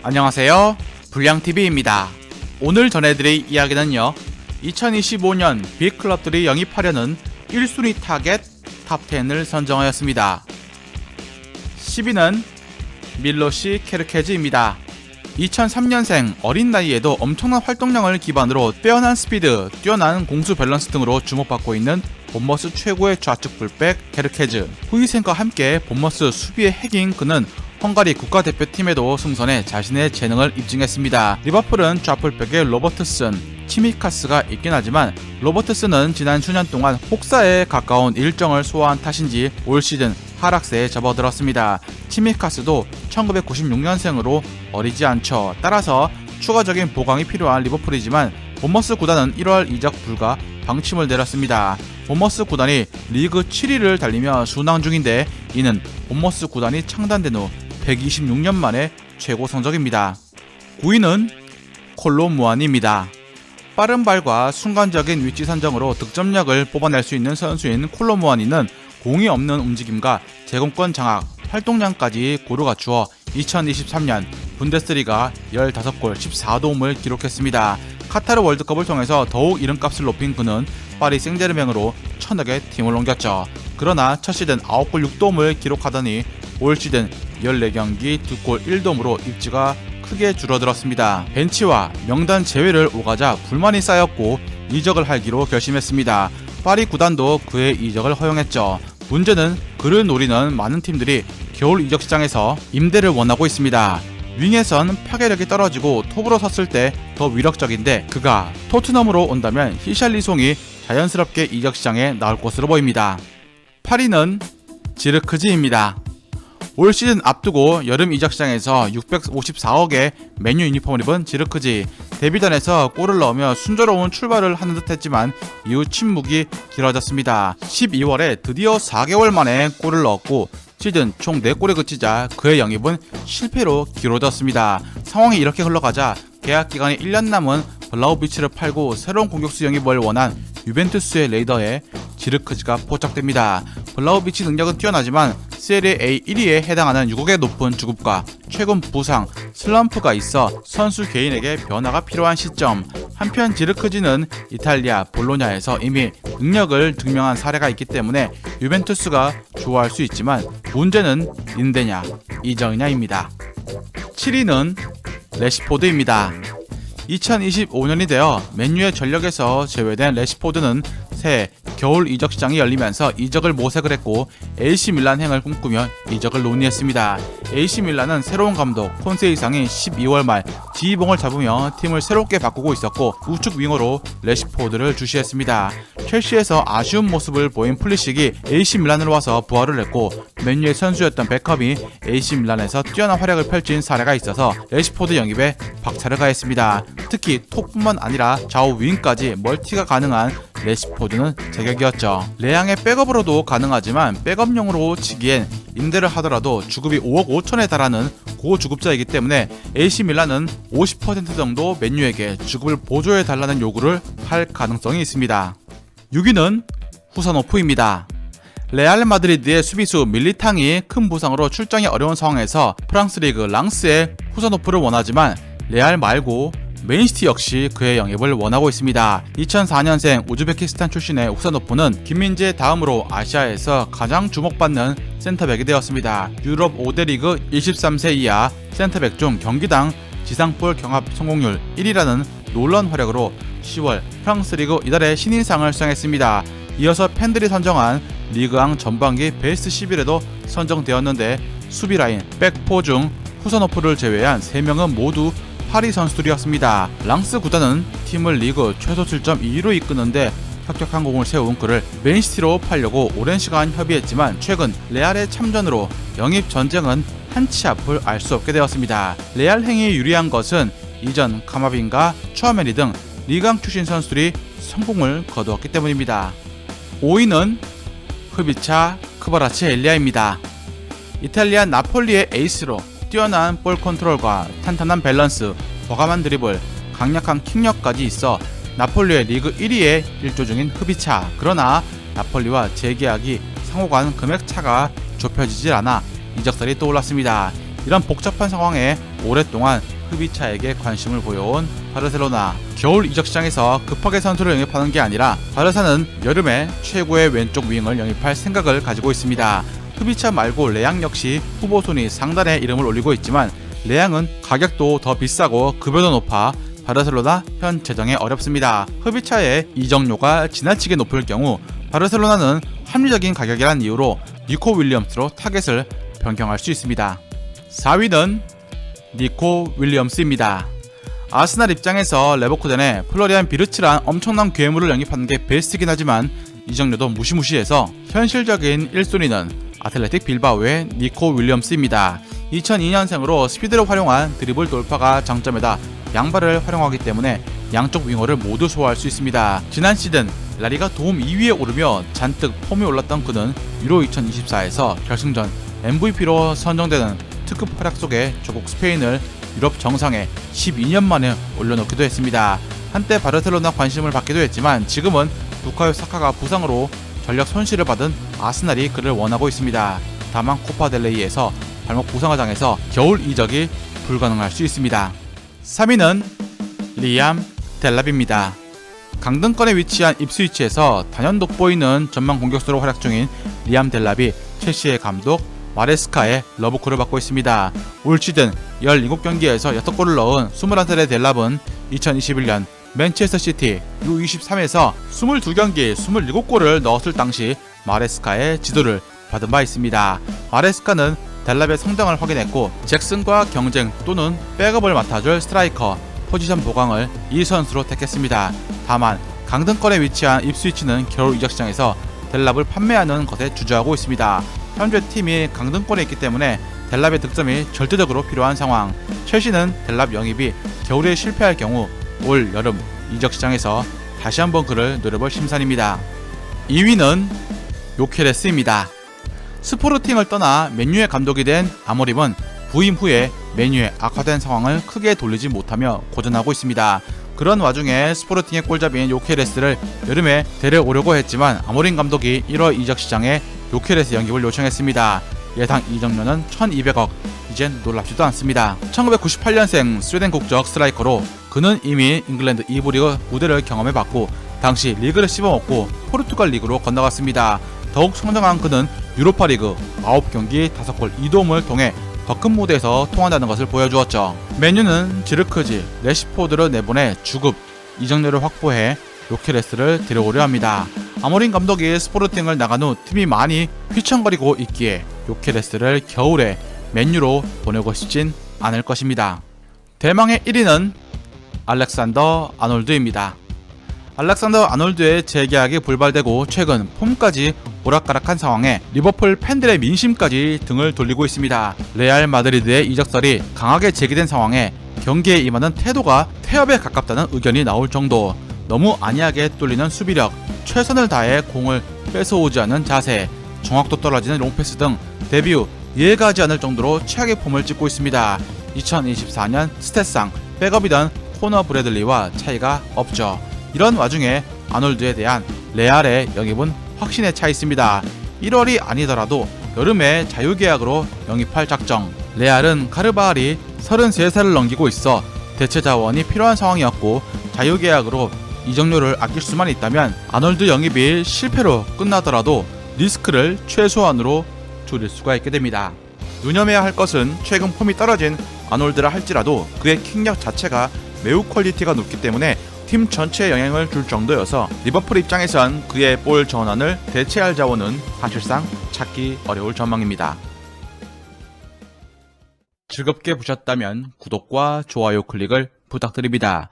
안녕하세요, 불량TV입니다. 오늘 전해드릴 이야기는요, 2025년 빅클럽들이 영입하려는 1순위 타겟 탑10을 선정하였습니다. 10위는 밀로시 케르케즈입니다. 2003년생, 어린 나이에도 엄청난 활동량을 기반으로 빼어난 스피드, 뛰어난 공수 밸런스 등으로 주목받고 있는 본머스 최고의 좌측 풀백 케르케즈. 후이센과 함께 본머스 수비의 핵인 그는 헝가리 국가대표팀에도 승선해 자신의 재능을 입증했습니다. 리버풀은 좌풀백에 로버트슨, 치미카스가 있긴 하지만 로버트슨은 지난 수년 동안 혹사에 가까운 일정을 소화한 탓인지 올 시즌 하락세에 접어들었습니다. 치미카스도 1996년생으로 어리지 않죠. 따라서 추가적인 보강이 필요한 리버풀이지만 본머스 구단은 1월 이적 불가 방침을 내렸습니다. 본머스 구단이 리그 7위를 달리며 순항 중인데 이는 본머스 구단이 창단된 후 126년 만에 최고 성적입니다. 9위는 콜로 무아니입니다. 빠른 발과 순간적인 위치 선정으로 득점력을 뽑아낼 수 있는 선수인 콜로 무아니는 공이 없는 움직임과 제공권 장악, 활동량까지 고루 갖추어 2023년 분데스리가 15골 14도움을 기록했습니다. 카타르 월드컵을 통해서 더욱 이름값을 높인 그는 파리 생제르맹으로 천억의 팀을 옮겼죠. 그러나 첫 시즌 9골 6도움을 기록하더니 올 시즌 14경기 2골 1도움으로 입지가 크게 줄어들었습니다. 벤치와 명단 제외를 오가자 불만이 쌓였고 이적을 할기로 결심했습니다. 파리 구단도 그의 이적을 허용했죠. 문제는 그를 노리는 많은 팀들이 겨울 이적 시장에서 임대를 원하고 있습니다. 윙에선 파괴력이 떨어지고 톱으로 섰을 때 더 위력적인데 그가 토트넘으로 온다면 히샬리송이 자연스럽게 이적 시장에 나올 것으로 보입니다. 8위는 지르크지입니다. 올 시즌 앞두고 여름 이적 시장에서 654억의 맨유 유니폼을 입은 지르크지. 데뷔전에서 골을 넣으며 순조로운 출발을 하는 듯 했지만 이후 침묵이 길어졌습니다. 12월에 드디어 4개월 만에 골을 넣었고 시즌 총 4골에 그치자 그의 영입은 실패로 기록되었습니다. 상황이 이렇게 흘러가자 계약 기간이 1년 남은 블라우비치를 팔고 새로운 공격수 영입을 원한 유벤투스의 레이더에 지르크지가 포착됩니다. 블라우비치 능력은 뛰어나지만 세리에 A 1위에 해당하는 6억의 높은 주급과 최근 부상, 슬럼프가 있어 선수 개인에게 변화가 필요한 시점. 한편 지르크지는 이탈리아 볼로냐에서 이미 능력을 증명한 사례가 있기 때문에 유벤투스가 좋아할 수 있지만 문제는 인대냐 이적이냐입니다. 7위는 레시포드입니다. 2025년이 되어 맨유의 전력에서 제외된 레시포드는 새해 겨울 이적 시장이 열리면서 이적을 모색을 했고 AC 밀란행을 꿈꾸며 이적을 논의했습니다. AC 밀란은 새로운 감독 콘세이상이 12월 말 지휘봉을 잡으며 팀을 새롭게 바꾸고 있었고 우측 윙어로 레시포드를 주시했습니다. 첼시에서 아쉬운 모습을 보인 플리식이 AC 밀란으로 와서 부활을 했고 맨유의 선수였던 베컴이 AC 밀란에서 뛰어난 활약을 펼친 사례가 있어서 레시포드 영입에 박차를 가했습니다. 특히 톱뿐만 아니라 좌우 윙까지 멀티가 가능한 레시포드는 제격이었죠. 레앙의 백업으로도 가능하지만 백업용으로 치기엔 임대를 하더라도 주급이 5억 5천에 달하는 고주급자이기 때문에 AC 밀란은 50% 정도 맨유에게 주급을 보조해달라는 요구를 할 가능성이 있습니다. 6위는 후사노프입니다. 레알 마드리드의 수비수 밀리탕이 큰 부상으로 출장이 어려운 상황에서 프랑스 리그 랑스의 후사노프를 원하지만 레알 말고 맨시티 역시 그의 영입을 원하고 있습니다. 2004년생 우즈베키스탄 출신의 후사노프는 김민재 다음으로 아시아에서 가장 주목받는 센터백이 되었습니다. 유럽 5대 리그 23세 이하 센터백 중 경기당 지상볼 경합 성공률 1위라는 놀라운 활약으로 10월 프랑스 리그 이달의 신인상을 수상했습니다. 이어서 팬들이 선정한 리그왕 전반기 베스트 11에도 선정되었는데 수비 라인, 백포 중 후사노프를 제외한 3명은 모두 파리 선수들이었습니다. 랑스 구단은 팀을 리그 최소 실점 2위로 이끄는데 혁혁한 공을 세운 그를 맨시티로 팔려고 오랜 시간 협의했지만 최근 레알의 참전으로 영입 전쟁은 한치 앞을 알 수 없게 되었습니다. 레알 행위에 유리한 것은 이전 카마빈과 추아메니 등 리강 출신 선수들이 성공을 거두었기 때문입니다. 5위는 흐비차 크바라치 엘리아입니다. 이탈리아 나폴리의 에이스로 뛰어난 볼 컨트롤과 탄탄한 밸런스, 과감한 드리블, 강력한 킥력까지 있어 나폴리의 리그 1위의 일조 중인 흐비차. 그러나 나폴리와 재계약이 상호간 금액 차가 좁혀지질 않아 이적설이 떠올랐습니다. 이런 복잡한 상황에 오랫동안 흡이차에게 관심을 보여온 바르셀로나. 겨울 이적 시장에서 급하게 선수를 영입하는 게 아니라 바르사는 여름에 최고의 왼쪽 윙을 영입할 생각을 가지고 있습니다. 흡이차 말고 레앙 역시 후보 순위 상단에 이름을 올리고 있지만 레앙은 가격도 더 비싸고 급여도 높아 바르셀로나 현 재정에 어렵습니다. 흡이차의 이적료가 지나치게 높을 경우 바르셀로나는 합리적인 가격이란 이유로 니코 윌리엄스로 타겟을 변경할 수 있습니다. 4위는 니코 윌리엄스입니다. 아스날 입장에서 레버쿠젠에 플로리안 비르츠란 엄청난 괴물을 영입하는 게 베스트긴 하지만 이적료도 무시무시해서 현실적인 1순위는 아틀레틱 빌바오의 니코 윌리엄스입니다. 2002년생으로 스피드를 활용한 드리블 돌파가 장점이다 양발을 활용하기 때문에 양쪽 윙어를 모두 소화할 수 있습니다. 지난 시즌 라리가 도움 2위에 오르며 잔뜩 폼이 올랐던 그는 유로 2024에서 결승전 MVP로 선정되는 특급 활약 속에 조국 스페인을 유럽 정상에 12년 만에 올려놓기도 했습니다. 한때 바르셀로나 관심을 받기도 했지만 지금은 부카요 사카가 부상으로 전력 손실을 받은 아스날이 그를 원하고 있습니다. 다만 코파델레이에서 발목 부상을 당해서 겨울 이적이 불가능할 수 있습니다. 3위는 리암 델랍입니다. 강등권에 위치한 입스위치에서 단연 돋보이는 전방 공격수로 활약 중인 리암 델랍이 첼시의 감독 마레스카의 러브콜을 받고 있습니다. 올 시즌 17경기에서 6골을 넣은 21살의 델랍은 2021년 맨체스터 시티 U23에서 22경기 27골을 넣었을 당시 마레스카의 지도를 받은 바 있습니다. 마레스카는 델랍의 성장을 확인했고 잭슨과 경쟁 또는 백업을 맡아줄 스트라이커 포지션 보강을 이 선수로 택했습니다. 다만 강등권에 위치한 입스위치는 겨울 이적 시장에서 델랍을 판매하는 것에 주저하고 있습니다. 현재 팀이 강등권에 있기 때문에 델랍의 득점이 절대적으로 필요한 상황. 첼시는 델랍 영입이 겨울에 실패할 경우 올 여름 이적 시장에서 다시 한번 그를 노려볼 심산입니다. 2위는 요케레스입니다. 스포르팅을 떠나 맨유의 감독이 된 아모림은 부임 후에 맨유의 악화된 상황을 크게 돌리지 못하며 고전하고 있습니다. 그런 와중에 스포르팅의 골잡이인 요케레스를 여름에 데려오려고 했지만 아모림 감독이 1월 이적 시장에 요케레스 영입을 요청했습니다. 예상 이적료는 1200억, 이젠 놀랍지도 않습니다. 1998년생 스웨덴 국적 스트라이커로 그는 이미 잉글랜드 2부 리그 무대를 경험해봤고 당시 리그를 씹어먹고 포르투갈 리그로 건너갔습니다. 더욱 성장한 그는 유로파 리그 9경기 5골 2도움을 통해 더 큰 무대에서 통한다는 것을 보여주었죠. 맨유는 지르크지, 레시포드를 내보내 주급 이적료를 확보해 요케레스를 데려오려 합니다. 아모림 감독이 스포르팅을 나간 후 팀이 많이 휘청거리고 있기에 요케레스를 겨울에 맨유로 보내고 싶진 않을 것입니다. 대망의 1위는 알렉산더 아놀드입니다. 알렉산더 아놀드의 재계약이 불발되고 최근 폼까지 오락가락한 상황에 리버풀 팬들의 민심까지 등을 돌리고 있습니다. 레알 마드리드의 이적설이 강하게 제기된 상황에 경기에 임하는 태도가 태엽에 가깝다는 의견이 나올 정도. 너무 안이하게 뚫리는 수비력, 최선을 다해 공을 뺏어오지 않는 자세, 정확도 떨어지는 롱패스 등 데뷔 후 이해가지 않을 정도로 최악의 폼을 찍고 있습니다. 2024년 스탯상 백업이던 코너 브래들리와 차이가 없죠. 이런 와중에 아놀드에 대한 레알의 영입은 확신에 차 있습니다. 1월이 아니더라도 여름에 자유계약으로 영입할 작정. 레알은 카르바알이 33살을 넘기고 있어 대체 자원이 필요한 상황이었고 자유계약으로 이적료를 아낄 수만 있다면 아놀드 영입이 실패로 끝나더라도 리스크를 최소한으로 줄일 수가 있게 됩니다. 눈여겨야 할 것은 최근 폼이 떨어진 아놀드라 할지라도 그의 킥력 자체가 매우 퀄리티가 높기 때문에 팀 전체에 영향을 줄 정도여서 리버풀 입장에선 그의 볼 전환을 대체할 자원은 사실상 찾기 어려울 전망입니다. 즐겁게 보셨다면 구독과 좋아요 클릭을 부탁드립니다.